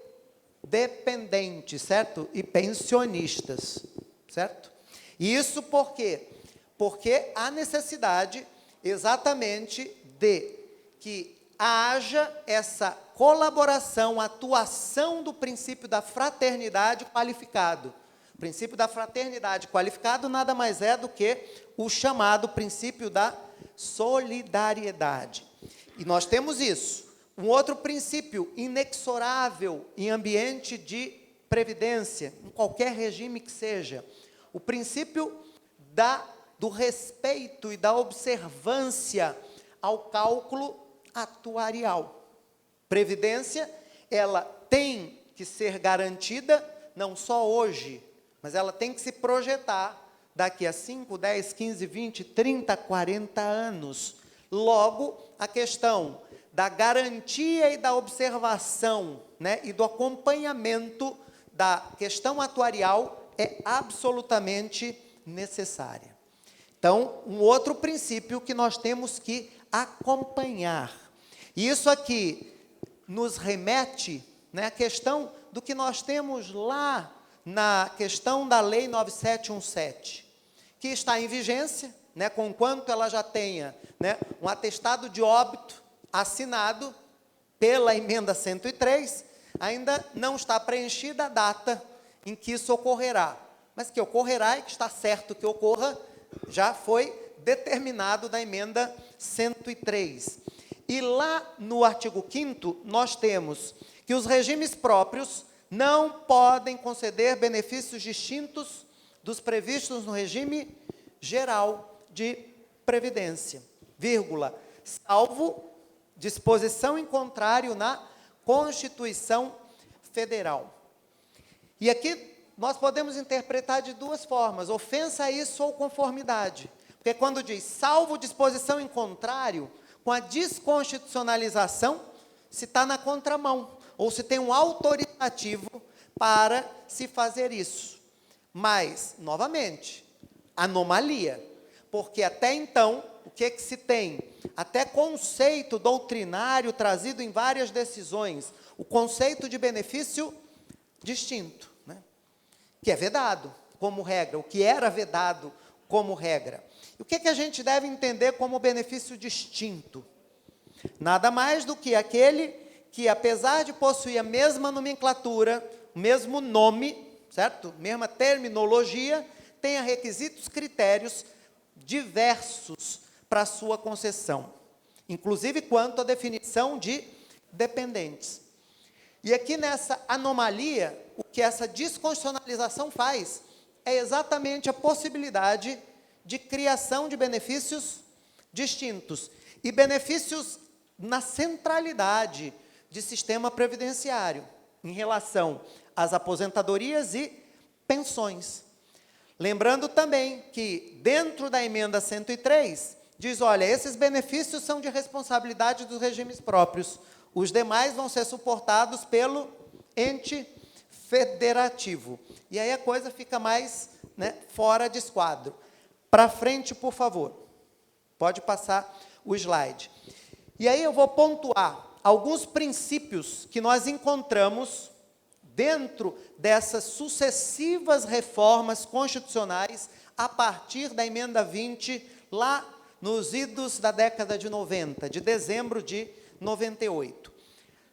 dependentes, certo? E pensionistas, certo? E isso por quê? Porque há necessidade exatamente de que haja essa colaboração, atuação do princípio da fraternidade qualificado. O princípio da fraternidade qualificado nada mais é do que o chamado princípio da solidariedade. E nós temos isso. Um outro princípio inexorável em ambiente de previdência, em qualquer regime que seja, o princípio do respeito e da observância ao cálculo atuarial. Previdência, ela tem que ser garantida não só hoje, mas ela tem que se projetar daqui a 5, 10, 15, 20, 30, 40 anos. Logo, a questão da garantia e da observação, né, e do acompanhamento da questão atuarial é absolutamente necessária. Então, um outro princípio que nós temos que acompanhar. E isso aqui nos remete, né, à questão do que nós temos lá na questão da Lei 9717, que está em vigência, né, conquanto ela já tenha, né, um atestado de óbito assinado pela emenda 103, ainda não está preenchida a data em que isso ocorrerá. Mas que ocorrerá e que está certo que ocorra, já foi determinado na emenda 103. E lá no artigo 5º, nós temos que os regimes próprios não podem conceder benefícios distintos dos previstos no regime geral de previdência, vírgula, salvo disposição em contrário na Constituição Federal. E aqui nós podemos interpretar de duas formas, ofensa a isso ou conformidade. Porque quando diz salvo disposição em contrário, com a desconstitucionalização, se está na contramão, ou se tem um autoritativo para se fazer isso. Mas, novamente, anomalia, porque até então, o que se tem? Até conceito doutrinário trazido em várias decisões, o conceito de benefício distinto, né? Que é vedado como regra, o que era vedado como regra. E o que a gente deve entender como benefício distinto? Nada mais do que aquele que, apesar de possuir a mesma nomenclatura, o mesmo nome, certo? Mesma terminologia, tenha requisitos, critérios diversos para a sua concessão, inclusive quanto à definição de dependentes. E aqui nessa anomalia, o que essa desconstitucionalização faz é exatamente a possibilidade de criação de benefícios distintos e benefícios na centralidade de sistema previdenciário em relação às aposentadorias e pensões. Lembrando também que dentro da emenda 103 diz, olha, esses benefícios são de responsabilidade dos regimes próprios, os demais vão ser suportados pelo ente federativo. E aí a coisa fica mais, né, fora de esquadro. Para frente, por favor. Pode passar o slide. E aí eu vou pontuar alguns princípios que nós encontramos dentro dessas sucessivas reformas constitucionais a partir da emenda 20, lá nos idos da década de 90, de dezembro de 98.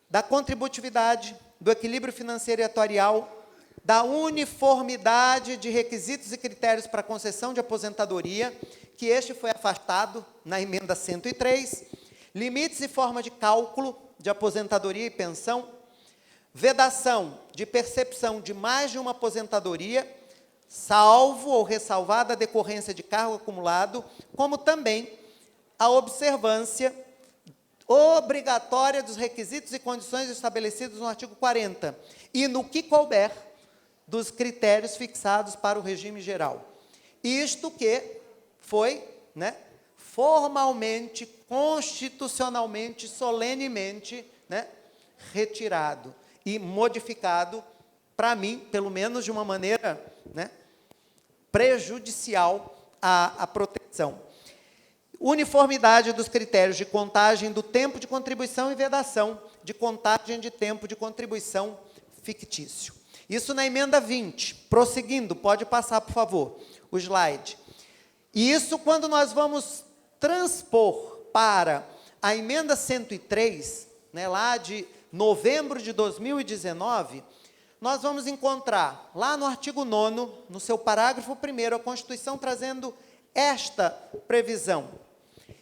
Da contributividade, do equilíbrio financeiro e atuarial, da uniformidade de requisitos e critérios para concessão de aposentadoria, que este foi afastado na emenda 103, limites e forma de cálculo de aposentadoria e pensão, vedação de percepção de mais de uma aposentadoria, salvo ou ressalvada a decorrência de cargo acumulado, como também a observância obrigatória dos requisitos e condições estabelecidos no artigo 40, e no que couber dos critérios fixados para o regime geral. Isto que foi, né, formalmente, constitucionalmente, solenemente, né, retirado e modificado, para mim, pelo menos de uma maneira, né, prejudicial à proteção. Uniformidade dos critérios de contagem do tempo de contribuição e vedação de contagem de tempo de contribuição fictício. Isso na emenda 20. Prosseguindo, pode passar, por favor, o slide. E isso quando nós vamos transpor para a emenda 103, né, lá de novembro de 2019, nós vamos encontrar lá no artigo 9º, no seu parágrafo 1º, a Constituição trazendo esta previsão,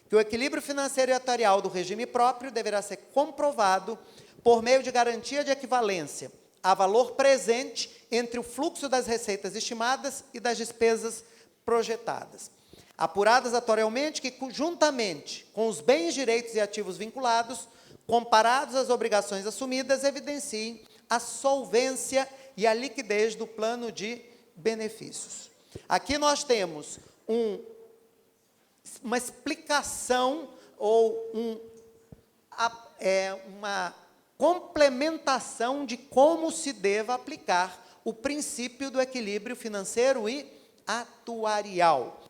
que o equilíbrio financeiro e atuarial do regime próprio deverá ser comprovado por meio de garantia de equivalência a valor presente entre o fluxo das receitas estimadas e das despesas projetadas, apuradas atuarialmente que, juntamente com os bens, direitos e ativos vinculados, comparados às obrigações assumidas, evidenciem a solvência e a liquidez do plano de benefícios. Aqui nós temos uma explicação ou uma complementação de como se deva aplicar o princípio do equilíbrio financeiro e atuarial.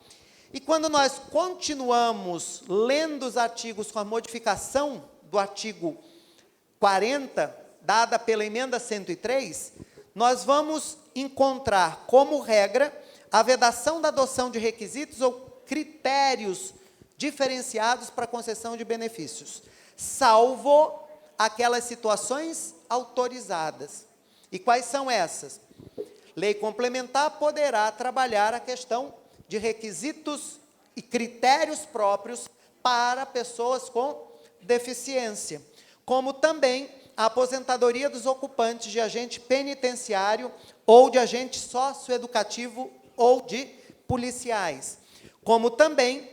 E quando nós continuamos lendo os artigos com a modificação do artigo 40, dada pela emenda 103, nós vamos encontrar como regra a vedação da adoção de requisitos ou critérios diferenciados para concessão de benefícios, salvo aquelas situações autorizadas. E quais são essas? Lei complementar poderá trabalhar a questão de requisitos e critérios próprios para pessoas com deficiência, como também a aposentadoria dos ocupantes de agente penitenciário ou de agente socioeducativo ou de policiais, como também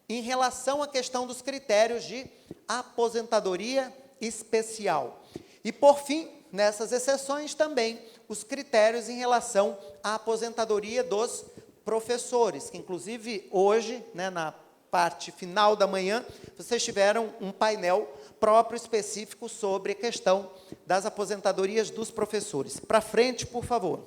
em relação à questão dos critérios de aposentadoria especial. E, por fim, nessas exceções também, os critérios em relação à aposentadoria dos professores, que inclusive hoje, na parte final da manhã, vocês tiveram um painel próprio específico sobre a questão das aposentadorias dos professores. Para frente, por favor.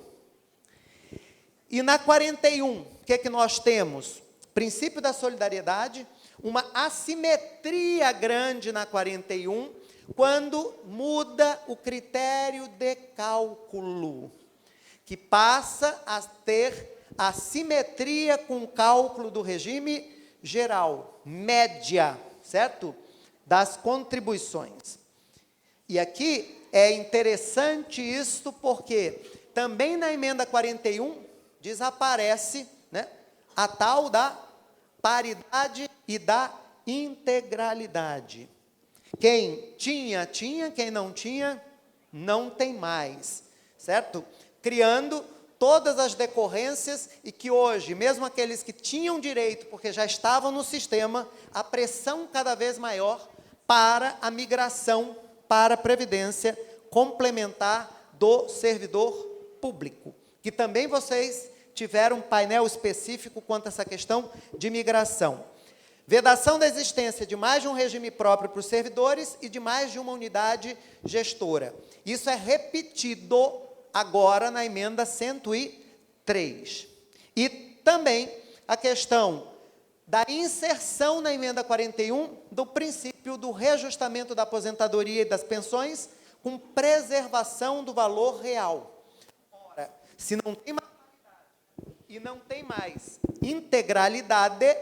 E na 41, o que é que nós temos? Princípio da solidariedade, uma assimetria grande na 41, quando muda o critério de cálculo, que passa a ter assimetria com o cálculo do regime geral, média, certo? Das contribuições. E aqui é interessante isto, porque também na emenda 41 desaparece, a tal da paridade e da integralidade. Quem tinha, quem não tinha, não tem mais, certo? Criando todas as decorrências e que hoje, mesmo aqueles que tinham direito, porque já estavam no sistema, a pressão cada vez maior para a migração para a previdência complementar do servidor público, que também vocês tiveram um painel específico quanto a essa questão de migração. Vedação da existência de mais de um regime próprio para os servidores e de mais de uma unidade gestora. Isso é repetido agora na emenda 103. E também a questão da inserção na emenda 41 do princípio do reajustamento da aposentadoria e das pensões com preservação do valor real. Ora, se não tem mais e não tem mais integralidade,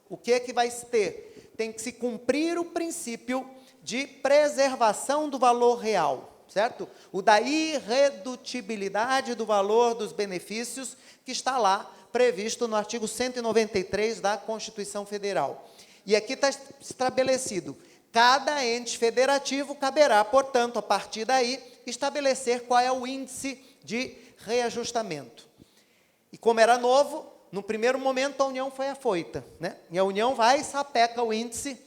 o que é que vai se ter? Tem que se cumprir o princípio de preservação do valor real, certo? O da irredutibilidade do valor dos benefícios, que está lá previsto no artigo 193 da Constituição Federal. E aqui está estabelecido, cada ente federativo caberá, portanto, a partir daí, estabelecer qual é o índice de reajustamento. E como era novo, no primeiro momento a União foi afoita, e a União vai e sapeca o índice,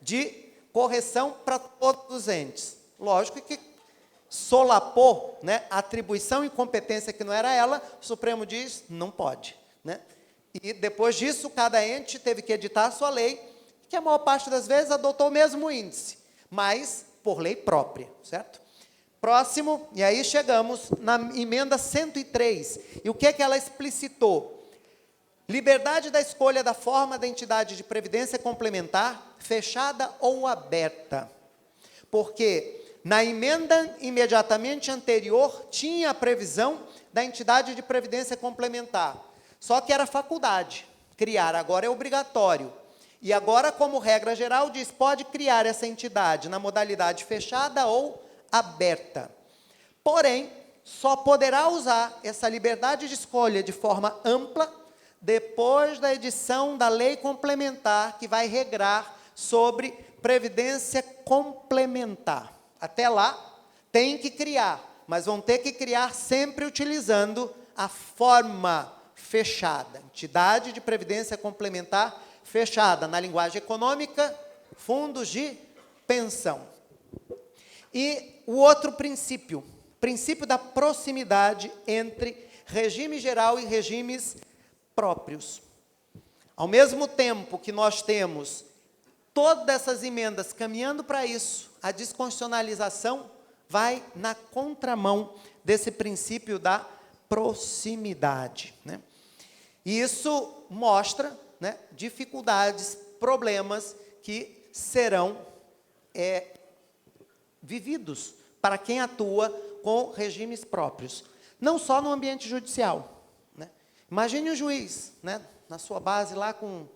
de correção para todos os entes. Lógico que solapou, a atribuição e competência que não era ela, o Supremo diz, não pode. E depois disso, cada ente teve que editar a sua lei, que a maior parte das vezes adotou o mesmo índice, mas por lei própria, certo? Próximo, e aí chegamos na emenda 103. E o que é que ela explicitou? Liberdade da escolha da forma da entidade de previdência complementar, fechada ou aberta. Porque na emenda imediatamente anterior tinha a previsão da entidade de previdência complementar. Só que era faculdade criar, agora é obrigatório. E agora, como regra geral, diz, pode criar essa entidade na modalidade fechada ou aberta. Porém, só poderá usar essa liberdade de escolha de forma ampla depois da edição da lei complementar que vai regrar sobre previdência complementar. Até lá, tem que criar, mas vão ter que criar sempre utilizando a forma fechada, entidade de previdência complementar fechada, na linguagem econômica, fundos de pensão. E o outro princípio da proximidade entre regime geral e regimes próprios. Ao mesmo tempo que nós temos todas essas emendas caminhando para isso, a desconstitucionalização vai na contramão desse princípio da proximidade, né? E isso mostra, né, dificuldades, problemas que serão vividos para quem atua com regimes próprios. Não só no ambiente judicial, né? Imagine o juiz, né, na sua base lá com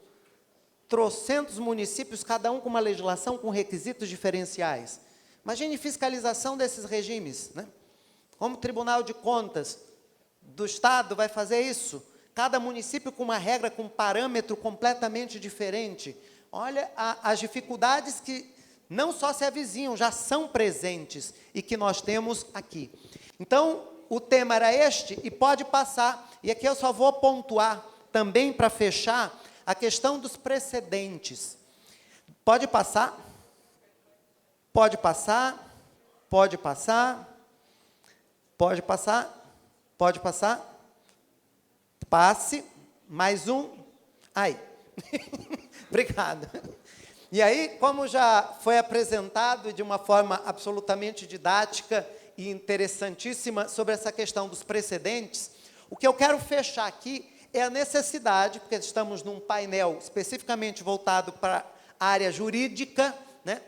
trocentos municípios, cada um com uma legislação com requisitos diferenciais. Imagine fiscalização desses regimes, né? Como o Tribunal de Contas do Estado vai fazer isso? Cada município com uma regra, com um parâmetro completamente diferente. Olha as dificuldades que não só se avizinham, já são presentes e que nós temos aqui. Então, o tema era este e pode passar. E aqui eu só vou pontuar também para fechar a questão dos precedentes. Pode passar? Pode passar? Pode passar? Pode passar? Pode passar? Passe. Mais um. Aí. Obrigado. E aí, como já foi apresentado de uma forma absolutamente didática e interessantíssima sobre essa questão dos precedentes, o que eu quero fechar aqui é a necessidade, porque estamos num painel especificamente voltado para a área jurídica, né,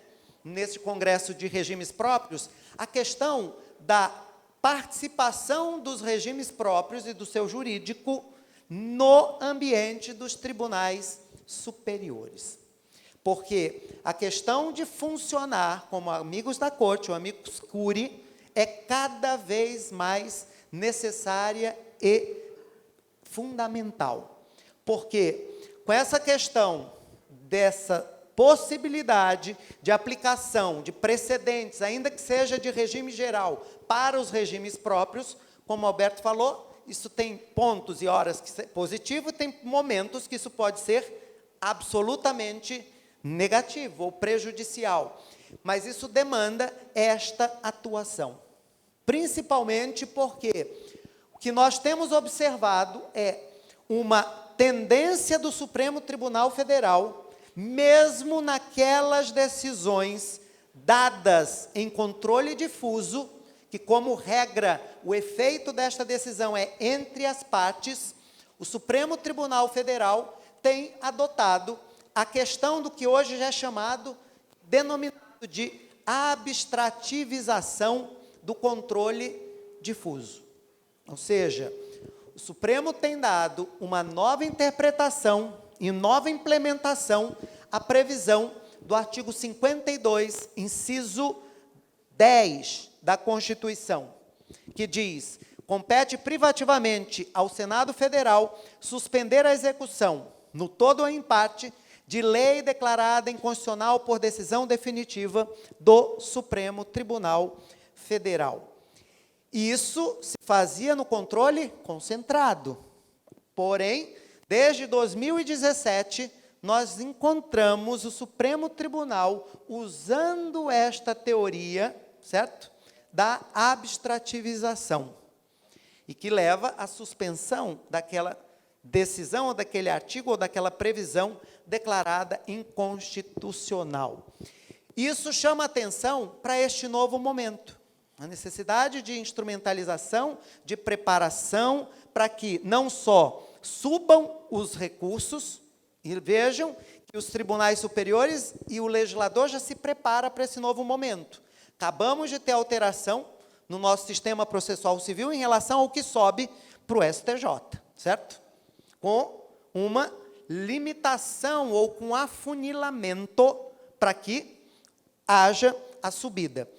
nesse congresso de regimes próprios, a questão da participação dos regimes próprios e do seu jurídico no ambiente dos tribunais superiores. Porque a questão de funcionar como amigos da corte, ou amigos curi, é cada vez mais necessária e fundamental. Porque com essa questão dessa possibilidade de aplicação de precedentes, ainda que seja de regime geral, para os regimes próprios, como o Alberto falou, isso tem pontos e horas que é positivo, e tem momentos que isso pode ser absolutamente negativo ou prejudicial. Mas isso demanda esta atuação. Principalmente porque o que nós temos observado é uma tendência do Supremo Tribunal Federal, mesmo naquelas decisões dadas em controle difuso, que como regra o efeito desta decisão é entre as partes, o Supremo Tribunal Federal tem adotado a questão do que hoje já é denominado de abstrativização do controle difuso. Ou seja, o Supremo tem dado uma nova interpretação e nova implementação à previsão do artigo 52, inciso 10 da Constituição, que diz: compete privativamente ao Senado Federal suspender a execução, no todo ou em parte, de lei declarada inconstitucional por decisão definitiva do Supremo Tribunal Federal. E isso se fazia no controle concentrado. Porém, desde 2017, nós encontramos o Supremo Tribunal usando esta teoria, certo? Da abstrativização. E que leva à suspensão daquela decisão, ou daquele artigo, ou daquela previsão declarada inconstitucional. Isso chama atenção para este novo momento. A necessidade de instrumentalização, de preparação, para que não só subam os recursos, e vejam que os tribunais superiores e o legislador já se prepara para esse novo momento. Acabamos de ter alteração no nosso sistema processual civil em relação ao que sobe para o STJ, certo? Com uma limitação ou com afunilamento para que haja a subida.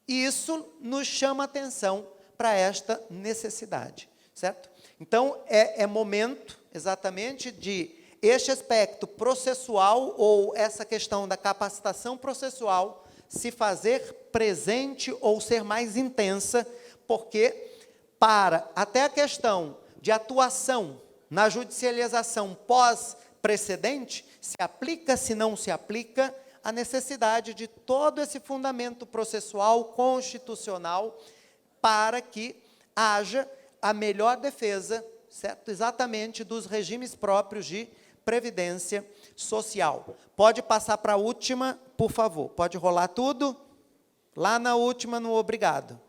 E isso nos chama atenção para esta necessidade, certo? Então, é momento, exatamente, de este aspecto processual, ou essa questão da capacitação processual, se fazer presente ou ser mais intensa, porque para até a questão de atuação na judicialização pós-precedente, se aplica, se não se aplica, a necessidade de todo esse fundamento processual constitucional para que haja a melhor defesa, certo? Exatamente dos regimes próprios de previdência social. Pode passar para a última, por favor. Pode rolar tudo? Lá na última, no obrigado.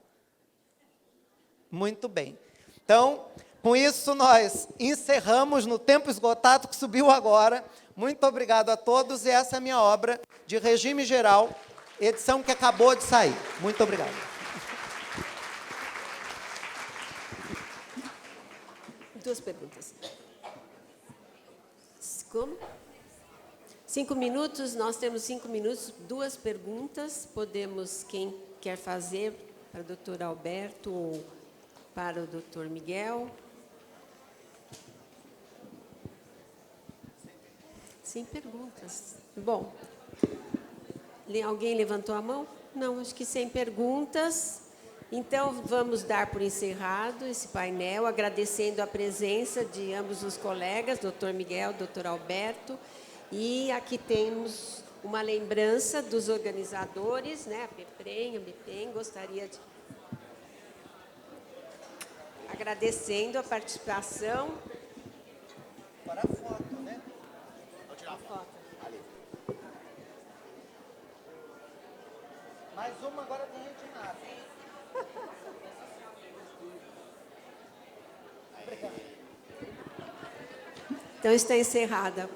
Muito bem. Então, com isso, nós encerramos no tempo esgotado que subiu agora. Muito obrigado a todos, e essa é a minha obra de regime geral, edição que acabou de sair. Muito obrigado. Duas perguntas. Como? 5 minutos, nós temos 5 minutos, 2 perguntas. Podemos, quem quer fazer, para o doutor Alberto ou para o doutor Miguel. Sem perguntas. Bom, alguém levantou a mão? Não, acho que sem perguntas. Então, vamos dar por encerrado esse painel, agradecendo a presença de ambos os colegas, doutor Miguel, doutor Alberto. E aqui temos uma lembrança dos organizadores, né? A BPEM, gostaria de... Agradecendo a participação. Para a foto, né? Vou tirar a foto. Ali. Mais uma agora tem retinado. Então, está encerrada